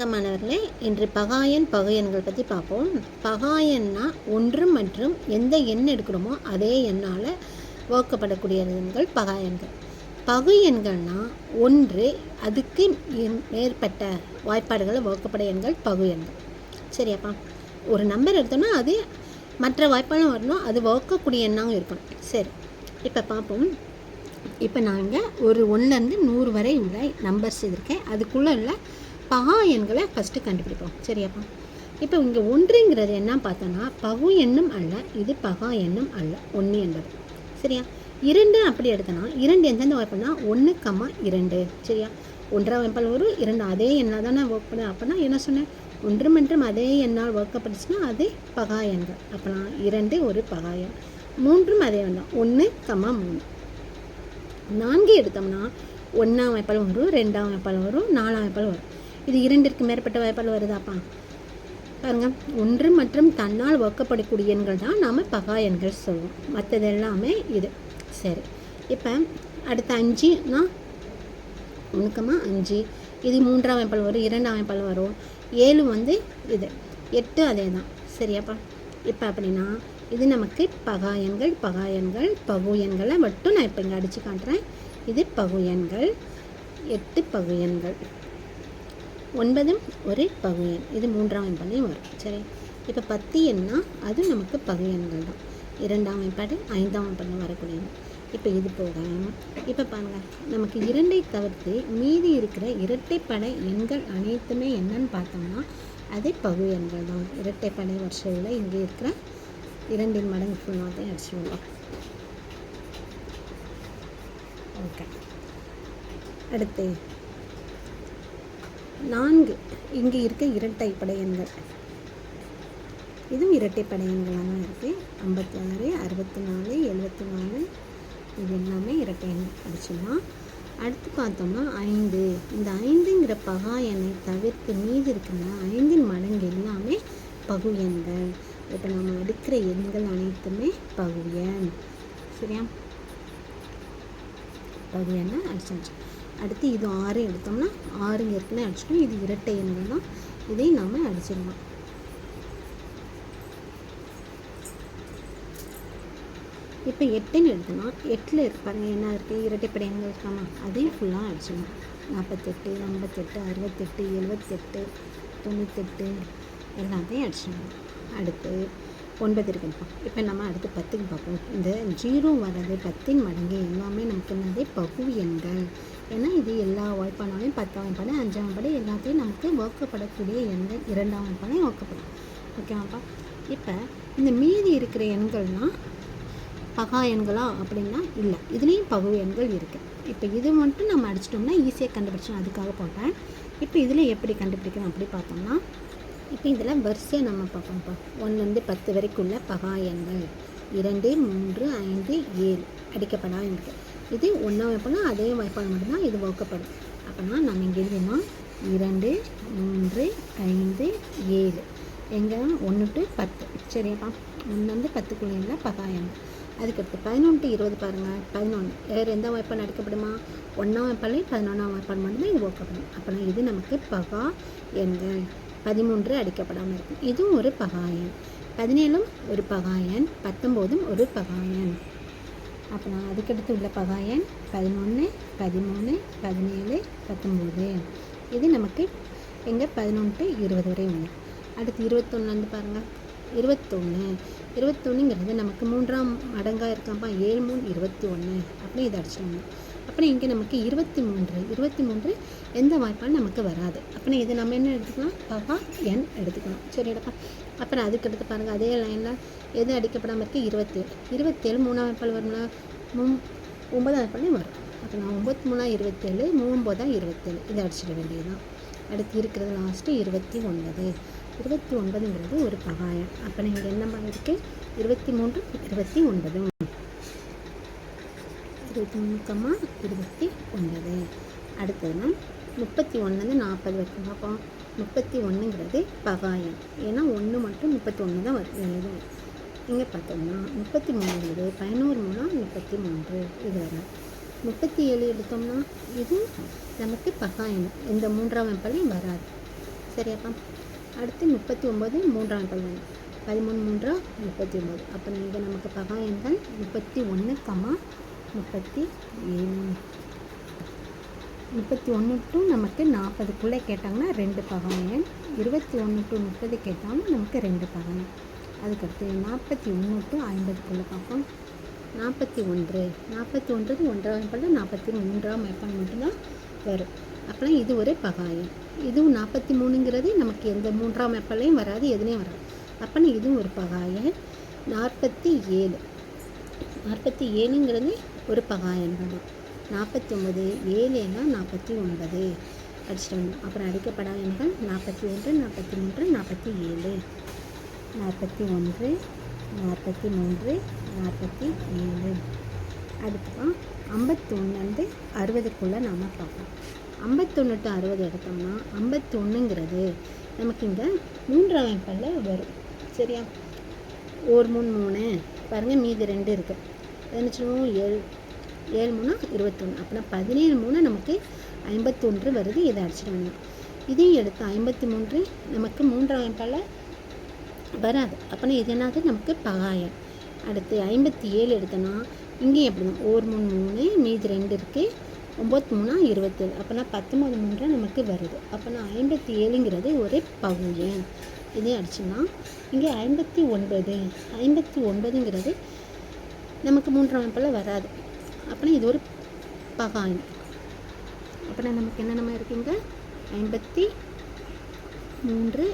மாணவர்களே, இன்று பகாயன் பகுஎண்கள் பற்றி பார்ப்போம். பகாயன்னா ஒன்று மற்றும் எந்த எண் எடுக்கிறோமோ அதே எண்ணால் வகுக்கப்படக்கூடிய எண்கள் பகாயன்கள். பகு எண்கள்னால் ஒன்று அதுக்கு மேற்பட்ட வாய்ப்பாடுகளை வகுக்கப்பட எண்கள் பகு எண்கள். சரியாப்பா? ஒரு நம்பர் எடுத்தோம்னா அது மற்ற வாய்ப்பாடும் வரணும், அது வகுக்கக்கூடிய எண்ணாகவும் இருக்கணும். சரி, இப்போ பார்ப்போம். இப்போ நாங்கள் ஒரு 1லேருந்து 100 வரை உள்ள நம்பர்ஸ் இருக்கேன், அதுக்குள்ளே உள்ள பகா எண்களை ஃபஸ்ட்டு கண்டுபிடிப்போம். சரியாப்பா? இப்போ இங்கே ஒன்றுங்கிறது என்ன பார்த்தோன்னா பகு எண்ணும் அல்ல, இது பகா எண்ணும் அல்ல, 1 என்பது. சரியா? 2 அப்படி எடுத்தோன்னா 2 எந்தெந்த வாய்ப்புனா 1, 2. சரியா? 1ஆம் வாய்ப்பால் வரும், 2 அதே எண்ணாக தானே வகுப்படும். அப்போனா என்ன சொன்னேன், 1 மற்றும் அதே எண்ணால் வகுக்கப்பட்டுச்சுன்னா அது பகா எண்கள். அப்போனா 2 ஒரு பகா எண், 3ம் அதே எண் தான், 1, 3. 4 எடுத்தோம்னா 1ஆம் வாய்ப்பால் வரும், 2ஆம் வாய்ப்பால் வரும், 4ஆம் வாய்ப்பால் வரும். இது 2ற்கு மேற்பட்ட வாய்ப்பால் வருதாப்பா? பாருங்கள், 1 மற்றும் தன்னால் வகுக்கப்படக்கூடிய எண்கள் தான் நாம் பகா எண்கள் சொல்லுவோம். மற்றது எல்லாமே இது. சரி, இப்போ அடுத்த 5னா 1,5. இது 3ஆம் வாய்ப்பால் வரும், 2ஆம் வாய்ப்பால் வரும். 7 வந்து இது, 8 அதே தான். சரியாப்பா? இப்போ அப்படின்னா இது நமக்கு பகா எண்கள். பகா எண்கள் பகு எண்களை மட்டும் நான் இப்போ இங்கே அடித்து காட்டுறேன். இது பகு எண்கள், 8 பகு எண்கள், 9 ஒரு பகு எண், இது 3ஆம் வாய்ப்பாலையும் வரும். சரி, இப்போ 10 எண்ணா அது நமக்கு பகு எண்கள் தான், 2ஆம் வாய்ப்பாடு 5ஆம் வாய்ப்பாடில் வரக்கூடியது. இப்போ இது போக இப்போ பாருங்கள், நமக்கு 2ஐ தவிர்த்து மீதி இருக்கிற இரட்டைப்படை எண்கள் அனைத்துமே என்னன்னு பார்த்தோம்னா அது பகு எண்கள் தான். இரட்டைப்படை வரிசையில் இங்கே இருக்கிற 2 மடங்கு ஃபுல்லாக அடிச்சுடுவோம். ஓகே, அடுத்து 4 இங்கே இருக்க இரட்டைப்படை எண்கள், இதுவும் இரட்டைப்படை எண்களாக தான் இருக்குது. 56, 64, 74, இது எல்லாமே இரட்டை எண் அடிச்சிடலாம். அடுத்து பார்த்தோம்னா 5, இந்த 5ங்கிற பகா எண்ணை தவிர்த்து மீதி இருக்கிற 5 மடங்கு எல்லாமே பகு எண்கள். இப்போ நம்ம எடுக்கிற எண்கள் அனைத்துமே பகு எண். சரியா? பகு எண்ணை அடிச்சாச்சு. அடுத்து இது 6 எடுத்தோம்னா 6 ஏற்கனவே அடிச்சிட்டோம், இது இரட்டை எண்கள் தான், இதை நாம் அடிச்சிடலாம். இப்போ 8ன்னு எடுத்தோம்னா 8ல் இருப்பாங்க என்ன இருக்குது, இரட்டைப்படை எண்கள் இருக்காமா, அதையும் ஃபுல்லாக அடிச்சிடலாம். 48, 58, 68, 78, 98 எல்லாத்தையும் அடிச்சிடலாம். அடுத்து 9 இருக்குப்பா. இப்போ நம்ம அடுத்து 10க்கு பார்ப்போம். இந்த 0 வர்றது 10ன் மடங்கு எல்லாமே நமக்கு என்னது பகு எண்கள். ஏன்னா இது எல்லா வாய்ப்பானாலையும் 10ஆம் வாய்ப்பாடு 5ஆம் வாய்ப்பாடு எல்லாத்தையும் நமக்கு வகுக்கப்படக்கூடிய எண்கள், 2ஆம் வாய்ப்பாலையும் வகுக்கப்படும். ஓகேவாப்பா? இப்போ இந்த மீதி இருக்கிற எண்கள்லாம் பகா எண்களா அப்படின்னா இல்லை, இதுலேயும் பகு எண்கள் இருக்குது. இப்போ இது மட்டும் நம்ம அடிச்சிட்டோம்னா ஈஸியாக கண்டுபிடிச்சோம், அதுக்காக போட்டேன். இப்போ இதில் எப்படி கண்டுபிடிக்கணும் அப்படி பார்த்தோம்னா, இப்போ இதில் வரிசையாக நம்ம பார்ப்போம்ப்பா. 1லேருந்து 10 வரைக்கும் உள்ள பகா எண்கள் 2, 3, 5, 7 அடிக்கப்படாமல் இருக்குது. இது 1ஆம் வாய்ப்பால் அதே வாய்ப்பால் மட்டும்தான் இது வகுக்கப்படும். அப்போனா நம்ம இங்கே எழுதினா 2, 3, 5, 7 எங்கே 1 to 10. சரியாப்பா? 1லேருந்து 10க்குள்ள பகா எண்கள். அதுக்கடுத்து 11 to 20 பாருங்கள். 11 வேறு எந்த வாய்ப்பால் அடிக்கப்படுமா, 1ஆம் வாய்ப்பாலையும் 11ஆம் வாய்ப்பால் மட்டும்தான் இது வகுக்கப்படும். அப்போனா இது நமக்கு பகா எண்கள். 13 அடிக்கப்படாமல் இருக்கும், இதுவும் ஒரு பகா எண். 17 ஒரு பகா எண், 19 ஒரு பகா எண். அப்போனா அதுக்கடுத்து உள்ள பகா எண் 11, 13, 17, 19. இது நமக்கு எங்கே 11 to 20 வரை உண்டு. அடுத்து 21 வந்து பாருங்கள். 21ங்கிறது நமக்கு 3ஆம் மடங்காக இருக்காப்பா. 7, 3, 21. அப்படி இதை அடிச்சிடணும். அப்புறம் இங்கே நமக்கு 23 எந்த வாய்ப்பாலும் நமக்கு வராது. அப்புறம் இதை நம்ம என்ன எடுத்துக்கலாம், பகா எண் எடுத்துக்கலாம். சரிடாப்பா? அப்புறம் அதுக்கடுத்து பாருங்கள், அதே லைனில் எது அடிக்கப்படாமல் இருக்குது, 27 3ஆம் வாய்ப்பால் வரும்னா 9ஆம் வாய்ப்பாலையும் வரும். அப்போ நான் 9 3 27, 9 27 இதை அடிச்சிட வேண்டியதுதான். அடுத்து இருக்கிறது லாஸ்ட்டு 29. 29ங்கிறது ஒரு பகா எண். அப்போ இங்கே என்ன இருக்குது, 23, 29. 23, 29. அடுத்ததுனா 31லேருந்து 40 வரைக்கும் பார்ப்போம். 31ங்கிறது பகா எண். ஏன்னா 1 மட்டும் 31 தான் எழுதும். இங்கே பார்த்தோம்னா 33ங்கிறது 11 3 33 இது வரும். 37 எடுத்தோம்னா இது நமக்கு பகா எண், இந்த 3ஆம் வாய்ப்பாலையும் வராது. சரியாப்பா. அடுத்து 39 மூன்றாம் எண்கள் வேணும். 13 3 39. அப்போ இங்கே நமக்கு பகா எண்கள் 31, 37. 31 டு நமக்கு 40க்குள்ளே கேட்டாங்கன்னா 2 பகா எண். 21 டு 30 கேட்டாங்கன்னா நமக்கு 2 பகா எண். அதுக்கடுத்து 41 டு 50க்குள்ளே பார்ப்போம். 41 ஒன்றாம் எண்ணில் 43ஆம் எண்ணில் மட்டும்தான் வரும். அப்போலாம் இது ஒரு பகா எண். இதுவும் 43ங்கிறது நமக்கு எந்த 3ஆம் எண்ணிலையும் வராது, எதுலேயும் வராது. அப்போனா இதுவும் ஒரு பகா எண். 47ங்கிறது ஒரு பகா எண் தான். 49 7 49 அடிச்சுட்டு வந்தோம். அப்புறம் அடிக்கப்படா எண்கள் 41 43 47. 41 43 47. அடுத்துதான் 51 60க்குள்ளே நாம் பார்ப்போம். 51 டு 60 எடுத்தோம்னா 51ங்கிறது நமக்கு இங்கே 3ஆம் எண்ணில் வரும். சரியா? 1 3 3 பாருங்கள், மீதி 2 இருக்குது. என்ன சொல்லுவோம்? 7 3 21. அப்படின்னா 17 3 நமக்கு 51 வருது. இதை அடிச்சுட்டு வந்தோம். இதையும் எடுத்து 53 நமக்கு 3ஆம் எண்ணில் வராது. அப்படின்னா இது என்னது? நமக்கு பகா எண். அடுத்து 57 எடுத்தோன்னா இங்கேயும் எப்படி தான் 1 3 3 மீதி 2 இருக்குது. 9 3 27. அப்போனா 19 3 நமக்கு வருது. அப்போனா 57ங்கிறது ஒரு பகு எண். இதையும் அடிச்சுன்னா இங்கே 59ங்கிறது நமக்கு 3ஆம் எண்ணில் வராது. அப்படின்னா இது ஒரு பகா எண். அப்படின்னா நமக்கு என்னென்ன இருக்குங்க? 53 59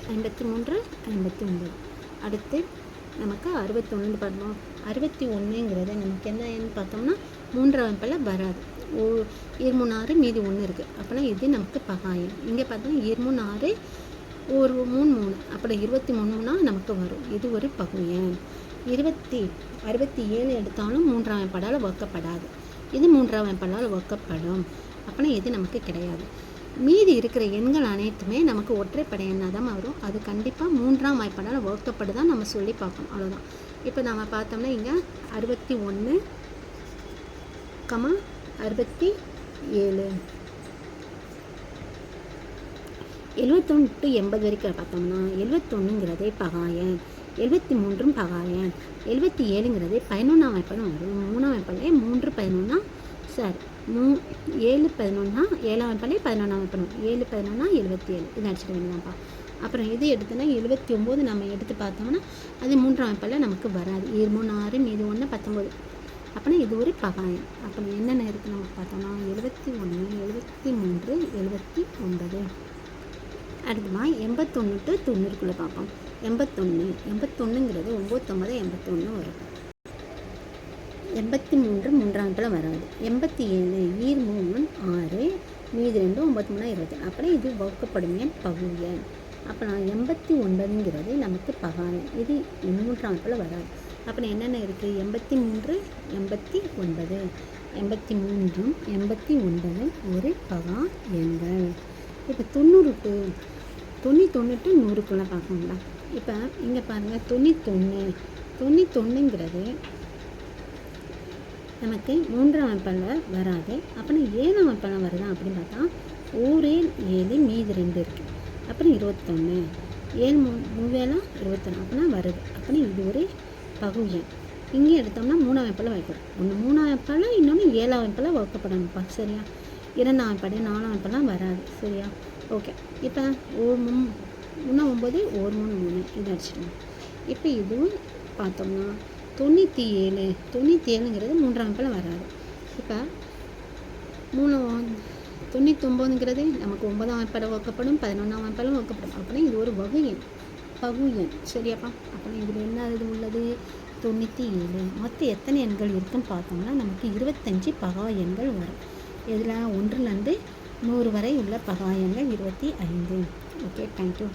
53 59. அடுத்து நமக்கு 61 பார்த்தோம். 61ங்கிறது நமக்கு என்னன்னு பார்த்தோம்னா 3ஆம் எண்ணில் வராது. 2 3 6 மீதி 1 இருக்குது. அப்படின்னா இது நமக்கு பகா எண். இங்கே பார்த்தோம்னா 2 3 6 1 3 3. அப்படி 23 நமக்கு வரும். இது ஒரு பகு எண். 67 எடுத்தாலும் 3ஆம் எண்ணில் வகுக்கப்படாது. இது 3ஆம் எண்ணில் வகுக்கப்படும். அப்படின்னா இது நமக்கு கிடையாது. மீதி இருக்கிற எண்கள் அனைத்துமே நமக்கு ஒற்றைப்படை எண்ணாக தான் வரும். அது கண்டிப்பாக 3ஆம் எண்ணில் வகுக்கப்படு தான் நம்ம சொல்லி பார்க்கணும். அவ்வளோதான். இப்போ நம்ம பார்த்தோம்னா இங்கே 61, 67. 71 டு 80 வரைக்கும் பார்த்தோம்னா 71ங்கிறதே பகா எண். 73 பகா எண். 77ங்கிறது 11ஆம் எண்ணில் வரும். 3ஆம் எண்ணில் 3 11 சாரி 7 11 7ஆம் எண்ணில் 11ஆம் எண்ணில் 7 11 77. இது அடிச்சுட்டு வேணும்ப்பா. அப்புறம் இது எடுத்தோன்னா 79 நம்ம எடுத்து பார்த்தோம்னா அது 3ஆம் எண்ணில் நமக்கு வராது. 7 3 6 மீதி 1 19. அப்படின்னா இது ஒரு பகா எண். அப்புறம் என்னென்ன இருக்குது நமக்கு பார்த்தோம்னா 71 73 79. அடுத்தமா 81 டு 90க்குள்ளே பார்ப்போம். 81ங்கிறது 9 9 81 வரும். 83 3ஆம் எண்ணில் வராது. 87 3 6 மீதி 2 9 3 20. அப்புறம் இது வகுக்கப்படும் எண் பகு எண். அப்புறம் 89ங்கிறது நமக்கு பகா எண். இது 3ஆம் எண்ணில் வராது. அப்புறம் என்னென்ன இருக்குது? 83 89. 83 89 ஒரு பகா எண்கள். இப்போ 90 டு 100க்குள்ளே பார்க்கணுங்களா? இப்போ இங்கே பாருங்கள் 91ங்கிறது நமக்கு 3ஆம் எண்ணில் வராது. அப்புறம் 7ஆம் எண்ணில் வருதா அப்படின்னு பார்த்தா 1 7 மீதி 2 இருக்குது. அப்புறம் 21 7 3 21 அப்படின்னா வருது. அப்படின்னா இது ஒரு பகு எண். இங்கே எடுத்தோம்னா 3ஆம் எண்ணில் வைக்கணும். ஒன்று 3ஆம் எண்ணில், இன்னொன்று 7ஆம் எண்ணில் வகுக்கப்படணும்ப்பா. சரியா? 2ஆம் எண் 4ஆம் எண்ணில் வராது. சரியா? ஓகே. இப்போ 9 1 3 இது அடிச்சிடணும். இப்போ இதுவும் பார்த்தோம்னா 97ங்கிறது 3ஆம் எண்ணில் வராது. இப்போ 99ங்கிறது நமக்கு 9ஆம் எண்ணில் வகுக்கப்படும், 11ஆம் எண்ணில் வகுக்கப்படும். அப்படின்னா இது ஒரு வகு எண், பகு எண். சரியாப்பா? அப்புறம் இதில் என்ன இது உள்ளது? 97. மொத்தம் எத்தனை எண்கள் இருக்குன்னு பார்த்தோம்னா நமக்கு 25 பகா எண்கள் வரும். இதில் 1லேருந்து 100 வரை உள்ள பகா எண்கள் 25. Okay, thank you.